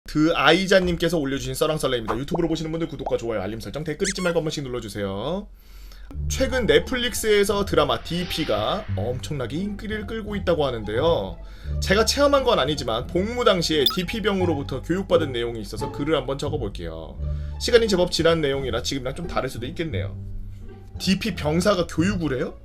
드아이자님께서 올려주신 썰랑썰레입니다. 유튜브로 보시는 분들 구독과 좋아요, 알림 설정, 댓글 잊지 말고 한 번씩 눌러주세요. 최근 넷플릭스에서 드라마 DP가 엄청나게 인기를 끌고 있다고 하는데요. 제가 체험한 건 아니지만 복무 당시에 DP병으로부터 교육받은 내용이 있어서 글을 한번 적어볼게요. 시간이 제법 지난 내용이라 지금이랑 좀 다를 수도 있겠네요. DP 병사가 교육을 해요?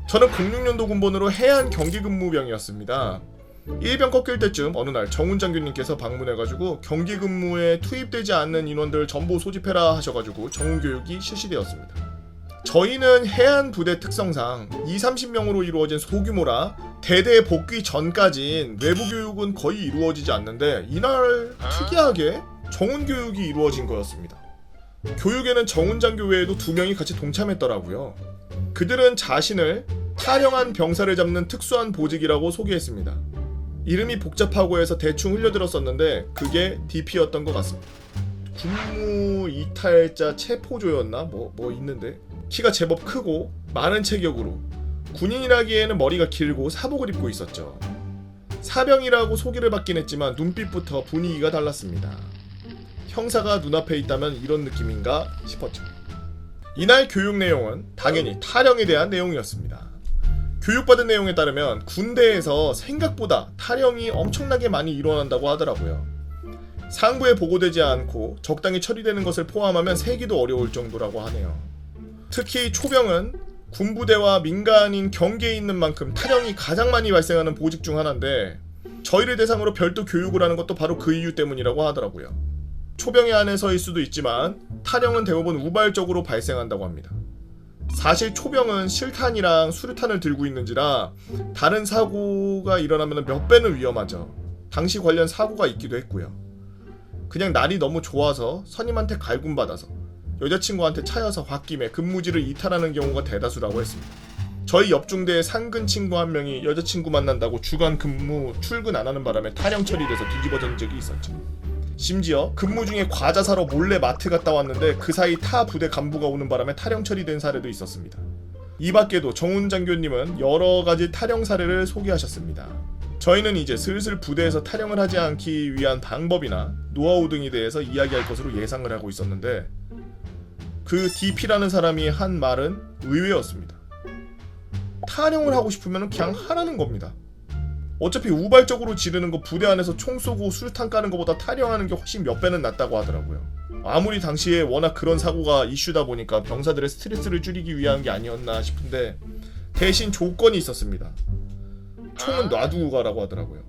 저는 06년도 군번으로 해안 경기근무병이었습니다. 1병 꺾일 때쯤 어느 날 정훈 장교님께서 방문해가지고 경기근무에 투입되지 않는 인원들 전부 소집해라 하셔가지고 정훈교육이 실시되었습니다. 저희는 해안 부대 특성상 20-30명으로 이루어진 소규모라 대대 복귀 전까진 외부 교육은 거의 이루어지지 않는데 이날 특이하게 정훈 교육이 이루어진 거였습니다. 교육에는 정훈 장교 외에도 2명이 같이 동참했더라고요. 그들은 자신을 탈영한 병사를 잡는 특수한 보직이라고 소개했습니다. 이름이 복잡하고 해서 대충 흘려들었었는데 그게 DP였던 것 같습니다. 군무 이탈자 체포조였나? 뭐 있는데 키가 제법 크고 많은 체격으로 군인이라기에는 머리가 길고 사복을 입고 있었죠. 사병이라고 소개를 받긴 했지만 눈빛부터 분위기가 달랐습니다. 형사가 눈앞에 있다면 이런 느낌인가 싶었죠. 이날 교육 내용은 당연히 탈영에 대한 내용이었습니다. 교육받은 내용에 따르면 군대에서 생각보다 탈영이 엄청나게 많이 일어난다고 하더라고요. 상부에 보고되지 않고 적당히 처리되는 것을 포함하면 세기도 어려울 정도라고 하네요. 특히 초병은 군부대와 민간인 경계에 있는 만큼 탈영이 가장 많이 발생하는 보직 중 하나인데 저희를 대상으로 별도 교육을 하는 것도 바로 그 이유 때문이라고 하더라고요. 초병에 한해서일 수도 있지만 탈영은 대부분 우발적으로 발생한다고 합니다. 사실 초병은 실탄이랑 수류탄을 들고 있는지라 다른 사고가 일어나면 몇 배는 위험하죠. 당시 관련 사고가 있기도 했고요. 그냥 날이 너무 좋아서 선임한테 갈굼받아서 여자친구한테 차여서 홧김에 근무지를 이탈하는 경우가 대다수라고 했습니다. 저희 옆중대에 상근 친구 한 명이 여자친구 만난다고 주간 근무 출근 안 하는 바람에 탈영 처리돼서 뒤집어진 적이 있었죠. 심지어 근무 중에 과자 사러 몰래 마트 갔다 왔는데 그 사이 타 부대 간부가 오는 바람에 탈영 처리된 사례도 있었습니다. 이 밖에도 정훈 장교님은 여러 가지 탈영 사례를 소개하셨습니다. 저희는 이제 슬슬 부대에서 탈영을 하지 않기 위한 방법이나 노하우 등에 대해서 이야기할 것으로 예상을 하고 있었는데 그 DP라는 사람이 한 말은 의외였습니다. 탈영을 하고 싶으면 그냥 하라는 겁니다. 어차피 우발적으로 지르는 거 부대 안에서 총 쏘고 수류탄 까는 것보다 탈영하는 게 훨씬 몇 배는 낫다고 하더라고요. 아무리 당시에 워낙 그런 사고가 이슈다 보니까 병사들의 스트레스를 줄이기 위한 게 아니었나 싶은데 대신 조건이 있었습니다. 총은 놔두고 가라고 하더라고요.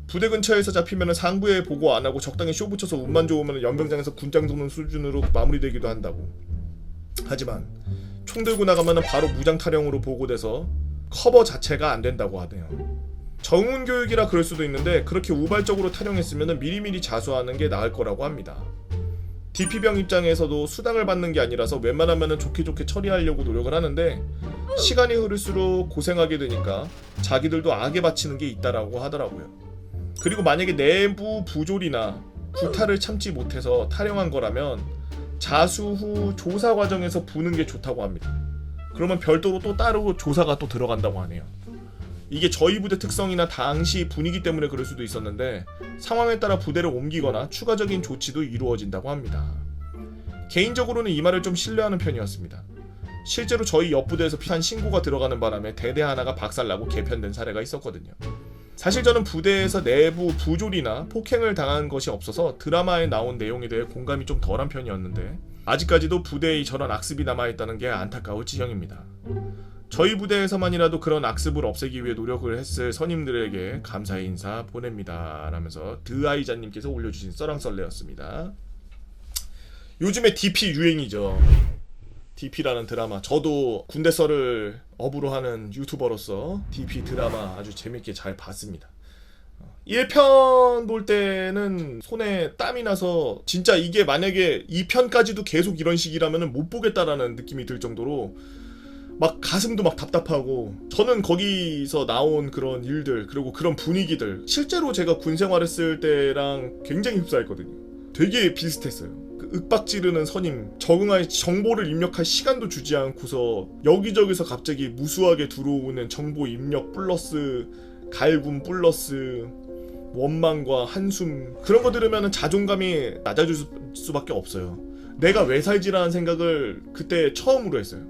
부대 근처에서 잡히면 상부에 보고 안 하고 적당히 쇼 붙여서 운만 좋으면 연병장에서 군장 도는 수준으로 마무리되기도 한다고. 하지만 총 들고 나가면 바로 무장 탈영으로 보고돼서 커버 자체가 안 된다고 하네요. 정훈 교육이라 그럴 수도 있는데 그렇게 우발적으로 탈영했으면 미리미리 자수하는 게 나을 거라고 합니다. DP병 입장에서도 수당을 받는 게 아니라서 웬만하면 좋게 처리하려고 노력을 하는데 시간이 흐를수록 고생하게 되니까 자기들도 악에 바치는 게 있다라고 하더라고요. 그리고 만약에 내부 부조리나 구타를 참지 못해서 탈영한 거라면 자수 후 조사 과정에서 부는 게 좋다고 합니다. 그러면 별도로 또 따로 조사가 또 들어간다고 하네요. 이게 저희 부대 특성이나 당시 분위기 때문에 그럴 수도 있었는데 상황에 따라 부대를 옮기거나 추가적인 조치도 이루어진다고 합니다. 개인적으로는 이 말을 좀 신뢰하는 편이었습니다. 실제로 저희 옆 부대에서 피한 신고가 들어가는 바람에 대대 하나가 박살나고 개편된 사례가 있었거든요. 사실 저는 부대에서 내부 부조리나 폭행을 당한 것이 없어서 드라마에 나온 내용에 대해 공감이 좀 덜한 편이었는데 아직까지도 부대에 저런 악습이 남아있다는 게 안타까울 지경입니다. 저희 부대에서만이라도 그런 악습을 없애기 위해 노력을 했을 선임들에게 감사의 인사 보냅니다 라면서 드아이자님께서 올려주신 썰랑썰레였습니다. 요즘에 DP 유행이죠. DP라는 드라마, 저도 군대 썰을 업으로 하는 유튜버로서 DP 드라마 아주 재밌게 잘 봤습니다. 1편 볼 때는 손에 땀이 나서 진짜 이게 만약에 2편까지도 계속 이런 식이라면 못 보겠다라는 느낌이 들 정도로 막 가슴도 막 답답하고, 저는 거기서 나온 그런 일들 그리고 그런 분위기들 실제로 제가 군 생활했을 때랑 굉장히 흡사했거든요. 되게 비슷했어요. 그 윽박지르는 선임, 적응할 정보를 입력할 시간도 주지 않고서 여기저기서 갑자기 무수하게 들어오는 정보 입력 플러스 갈굼 플러스 원망과 한숨 그런 거 들으면 자존감이 낮아질 수밖에 없어요. 내가 왜 살지라는 생각을 그때 처음으로 했어요.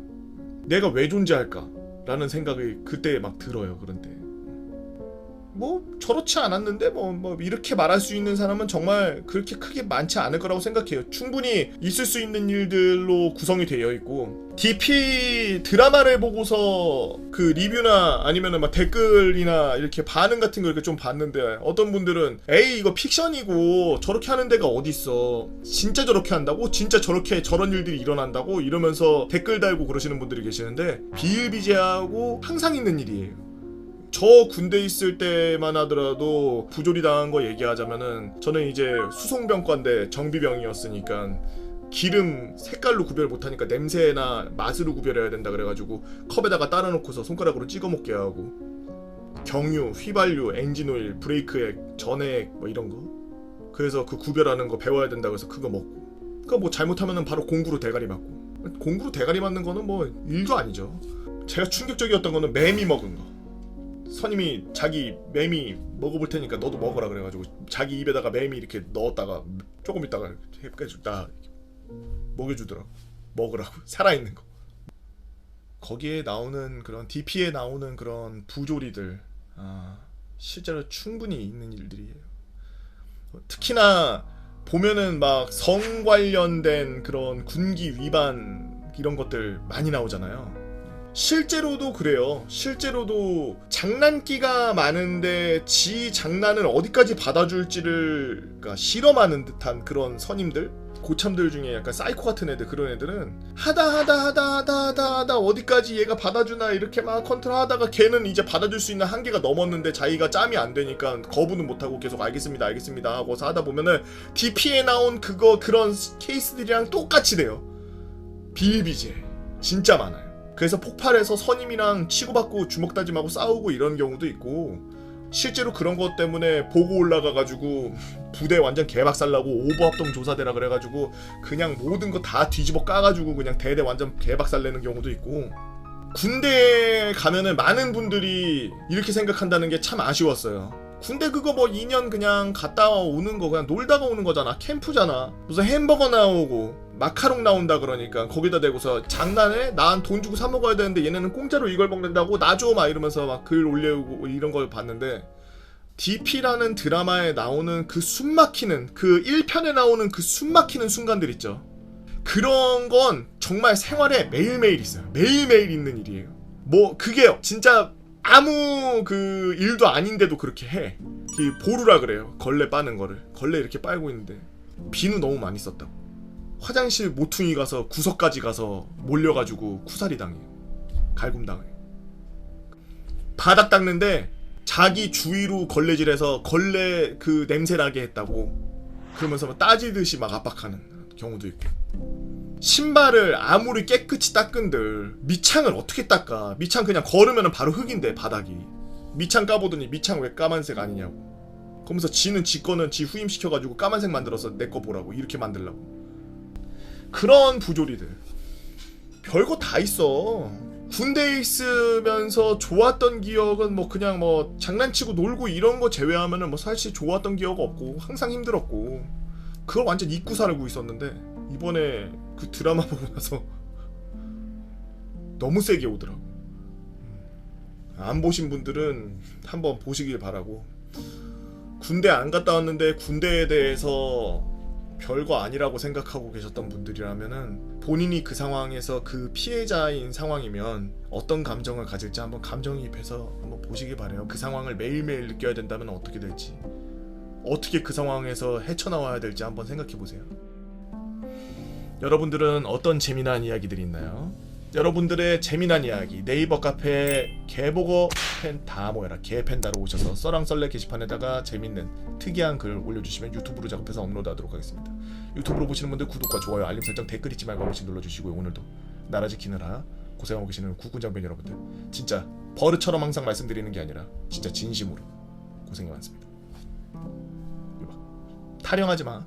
내가 왜 존재할까? 라는 생각이 그때 막 들어요. 그런데 뭐 저렇지 않았는데 뭐 이렇게 말할 수 있는 사람은 정말 그렇게 크게 많지 않을 거라고 생각해요. 충분히 있을 수 있는 일들로 구성이 되어 있고 DP 드라마를 보고서 그 리뷰나 아니면은 막 댓글이나 이렇게 반응 같은 거 이렇게 좀 봤는데 어떤 분들은 에이 이거 픽션이고 저렇게 하는 데가 어딨어, 진짜 저렇게 한다고? 진짜 저렇게 저런 일들이 일어난다고? 이러면서 댓글 달고 그러시는 분들이 계시는데 비일비재하고 항상 있는 일이에요. 저 군대 있을 때만 하더라도 부조리 당한 거 얘기하자면은 저는 이제 수송병과인데 정비병이었으니까 기름 색깔로 구별 못하니까 냄새나 맛으로 구별해야 된다 그래가지고 컵에다가 따라 놓고서 손가락으로 찍어 먹게 하고 경유, 휘발유, 엔진오일, 브레이크액, 전해액 뭐 이런 거 그래서 그 구별하는 거 배워야 된다고 해서 그거 먹고 그거 뭐 잘못하면은 바로 공구로 대가리 맞고 공구로 대가리 맞는 거는 뭐 일도 아니죠. 제가 충격적이었던 거는 매미 먹은 거. 선임이 자기 매미 먹어볼 테니까 너도 먹어라 그래가지고 자기 입에다가 매미 이렇게 넣었다가 조금 있다가 나 먹여주더라고. 먹으라고. 살아있는 거. 거기에 나오는 그런 DP에 나오는 그런 부조리들 실제로 충분히 있는 일들이에요. 특히나 보면은 막 성 관련된 그런 군기 위반 이런 것들 많이 나오잖아요. 실제로도 그래요. 실제로도 장난기가 많은데 지 장난을 어디까지 받아줄지를 그러니까 실험하는 듯한 그런 선임들, 고참들 중에 약간 사이코 같은 애들, 그런 애들은 하다 어디까지 얘가 받아주나 이렇게 막 컨트롤하다가 걔는 이제 받아줄 수 있는 한계가 넘었는데 자기가 짬이 안 되니까 거부는 못하고 계속 알겠습니다 하고 하다 보면은 DP에 나온 그런 케이스들이랑 똑같이 돼요. 비일비재 진짜 많아요. 그래서 폭발해서 선임이랑 치고받고 주먹다짐하고 싸우고 이런 경우도 있고 실제로 그런 것 때문에 보고 올라가가지고 부대 완전 개박살나고 오버합동 조사대라 그래가지고 그냥 모든 거 다 뒤집어 까가지고 그냥 대대 완전 개박살내는 경우도 있고 군대에 가면은 많은 분들이 이렇게 생각한다는 게 참 아쉬웠어요. 군대 그거 뭐 2년 그냥 갔다 오는 거 그냥 놀다가 오는 거잖아. 캠프잖아. 무슨 햄버거 나오고 마카롱 나온다 그러니까 거기다 대고서 장난해? 난 돈 주고 사 먹어야 되는데 얘네는 공짜로 이걸 먹는다고? 나 줘! 막 이러면서 막 글 올리고 이런 걸 봤는데 DP라는 드라마에 나오는 그 숨막히는 그 1편에 나오는 그 숨막히는 순간들 있죠. 그런 건 정말 생활에 매일매일 있어요. 매일매일 있는 일이에요. 뭐 그게요. 진짜 아무 그 일도 아닌데도 그렇게 해. 그 보루라 그래요. 걸레 빠는 거를. 걸레 이렇게 빨고 있는데 비누 너무 많이 썼다고. 화장실 모퉁이 가서 구석까지 가서 몰려가지고 쿠사리 당해요. 갈굼 당해요. 바닥 닦는데 자기 주위로 걸레질해서 걸레 그 냄새 나게 했다고 그러면서 막 따지듯이 막 압박하는 경우도 있고 신발을 아무리 깨끗이 닦은들 밑창을 어떻게 닦아. 밑창 그냥 걸으면 바로 흙인데 바닥이 밑창 까보더니 밑창 왜 까만색 아니냐고 그러면서 지는 지 거는 지 후임시켜가지고 까만색 만들어서 내 거 보라고 이렇게 만들라고. 그런 부조리들 별거 다 있어. 군대에 있으면서 좋았던 기억은 뭐 그냥 뭐 장난치고 놀고 이런 거 제외하면은 뭐 사실 좋았던 기억 없고 항상 힘들었고 그걸 완전 잊고 살고 있었는데 이번에 그 드라마 보고 나서 너무 세게 오더라고. 안 보신 분들은 한번 보시길 바라고. 군대 안 갔다 왔는데 군대에 대해서 별거 아니라고 생각하고 계셨던 분들이라면은 본인이 그 상황에서 그 피해자인 상황이면 어떤 감정을 가질지 한번 감정이입해서 한번 보시기 바래요. 그 상황을 매일매일 느껴야 된다면 어떻게 될지, 어떻게 그 상황에서 헤쳐나와야 될지 한번 생각해보세요. 여러분들은 어떤 재미난 이야기들이 있나요? 여러분들의 재미난 이야기 네이버 카페에 개보고 팬 다 모여라 개팬다로 오셔서 썰랑썰레 게시판에다가 재밌는 특이한 글 올려주시면 유튜브로 작업해서 업로드하도록 하겠습니다. 유튜브로 보시는 분들 구독과 좋아요 알림 설정 댓글 잊지 말고 한 번씩 눌러주시고요. 오늘도 나라 지키느라 고생하고 계시는 국군장병 여러분들 진짜 버릇처럼 항상 말씀드리는 게 아니라 진짜 진심으로 고생이 많습니다. 타령하지 마.